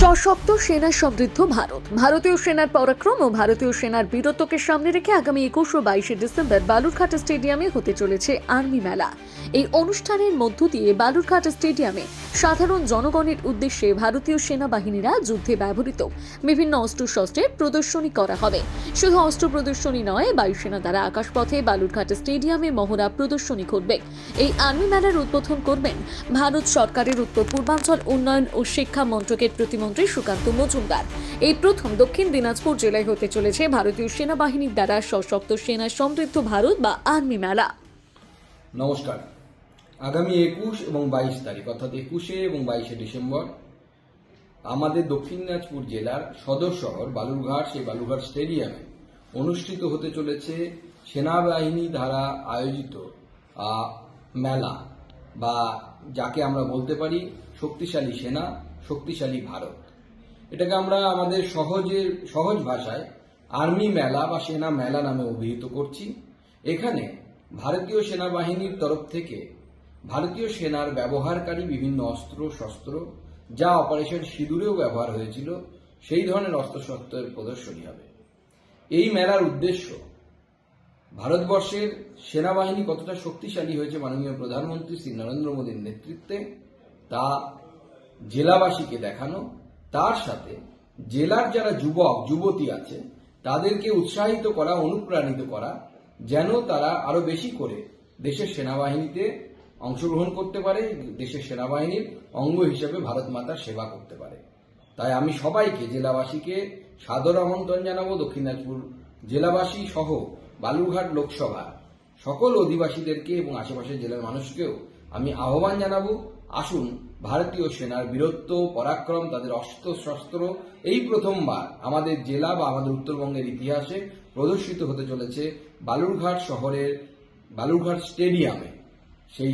সশক্ত সেনা সমৃদ্ধ ভারত। ভারতীয় সেনার পরাক্রম ও ভারতীয় সেনার বীরত্বকে সামনে রেখে আগামী 21 ও 22 ডিসেম্বর বালুরঘাট স্টেডিয়ামে হতে চলেছে আর্মি মেলা। এই অনুষ্ঠানের মধ্য দিয়ে বালুরঘাট স্টেডিয়ামে সাধারণ জনগণের উদ্দেশ্যে ভারতীয় সেনাবাহিনীরা যুদ্ধে ব্যবহৃত বিভিন্ন অস্ত্রশস্ত্রের প্রদর্শনী করা হবে। শুধু অস্ত্র প্রদর্শনী নয়, বায়ুসেনা দ্বারা আকাশপথে বালুরঘাট স্টেডিয়ামে মহড়া প্রদর্শনী করবে। এই আর্মি মেলার উদ্বোধন করবেন ভারত সরকারের উত্তর পূর্বাঞ্চল উন্নয়ন ও শিক্ষা মন্ত্রকের প্রতিমন্ত্রী সুকান্ত মজুমদার। এই প্রথম দক্ষিণ দিনাজপুর জেলায় হতে চলেছে ভারতীয় সেনাবাহিনীর দ্বারা সশক্ত সেনা সমৃদ্ধ ভারত বা আর্মি মেলা। নমস্কার। আগামী 21 এবং 22 তারিখ অর্থাৎ 21 এবং 22 ডিসেম্বর আমাদের দক্ষিণ দিনাজপুর জেলার সদর শহর বালুরঘাট সেই বালুরঘাট স্টেডিয়ামে অনুষ্ঠিত হতে চলেছে সেনাবাহিনী দ্বারা আয়োজিত মেলা, বা যাকে আমরা বলতে পারি শক্তিশালী সেনা শক্তিশালী ভারত। এটাকে আমরা আমাদের সহজ ভাষায় আর্মি মেলা বা সেনা মেলা নামে অভিহিত করছি। এখানে ভারতীয় সেনাবাহিনীর তরফ থেকে ভারতীয় সেনার ব্যবহারকারী বিভিন্ন অস্ত্র শস্ত্র, যা অপারেশন সিঁদুরেও ব্যবহার হয়েছিল, সেই ধরনের অস্ত্রশস্ত্রের প্রদর্শনী হবে। এই মেলার উদ্দেশ্য ভারতবর্ষের সেনাবাহিনী কতটা শক্তিশালী হয়েছে মাননীয় প্রধানমন্ত্রী শ্রী নরেন্দ্র মোদীর নেতৃত্বে তা জেলাবাসীকে দেখানো, তার সাথে জেলার যারা যুবক যুবতী আছে তাদেরকে উৎসাহিত করা, অনুপ্রাণিত করা, যেন তারা আরো বেশি করে দেশের সেনাবাহিনীতে অংশগ্রহণ করতে পারে, দেশের সেনাবাহিনীর অঙ্গ হিসেবে ভারত মাতার সেবা করতে পারে। তাই আমি সবাইকে, জেলাবাসীকে সাদর আমন্ত্রণ জানাবো। দক্ষিণ দিনাজপুর জেলাবাসী সহ বালুরঘাট লোকসভা সকল অধিবাসীদেরকে এবং আশেপাশের জেলার মানুষকেও আমি আহ্বান জানাবো, আসুন ভারতীয় সেনার বীরত্ব পরাক্রম, তাদের অস্ত্র শস্ত্র এই প্রথমবার আমাদের জেলা বা আমাদের উত্তরবঙ্গের ইতিহাসে প্রদর্শিত হতে চলেছে বালুরঘাট শহরের বালুরঘাট স্টেডিয়ামে। সেই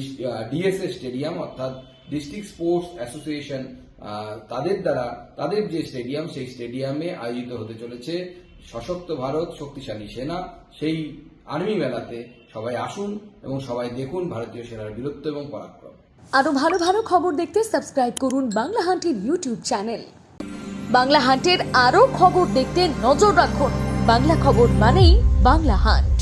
ডিএসএ স্টেডিয়াম অর্থাৎ ডিস্ট্রিক্ট স্পোর্টস অ্যাসোসিয়েশন তাদের দ্বারা তাদের যে স্টেডিয়াম, সেই স্টেডিয়ামে আয়োজিত হতে চলেছে সশক্ত ভারত শক্তিশালী সেনা। সেই আর্মি মেলাতে সবাই আসুন এবং সবাই দেখুন ভারতীয় সেনার বীরত্ব এবং পরাক্রম। আরো ভালো ভালো খবর দেখতে সাবস্ক্রাইব করুন বাংলা হান্টের ইউটিউব চ্যানেল। বাংলা হান্টের আরো খবর দেখতে নজর রাখুন। বাংলা খবর মানেই বাংলা হান্ট।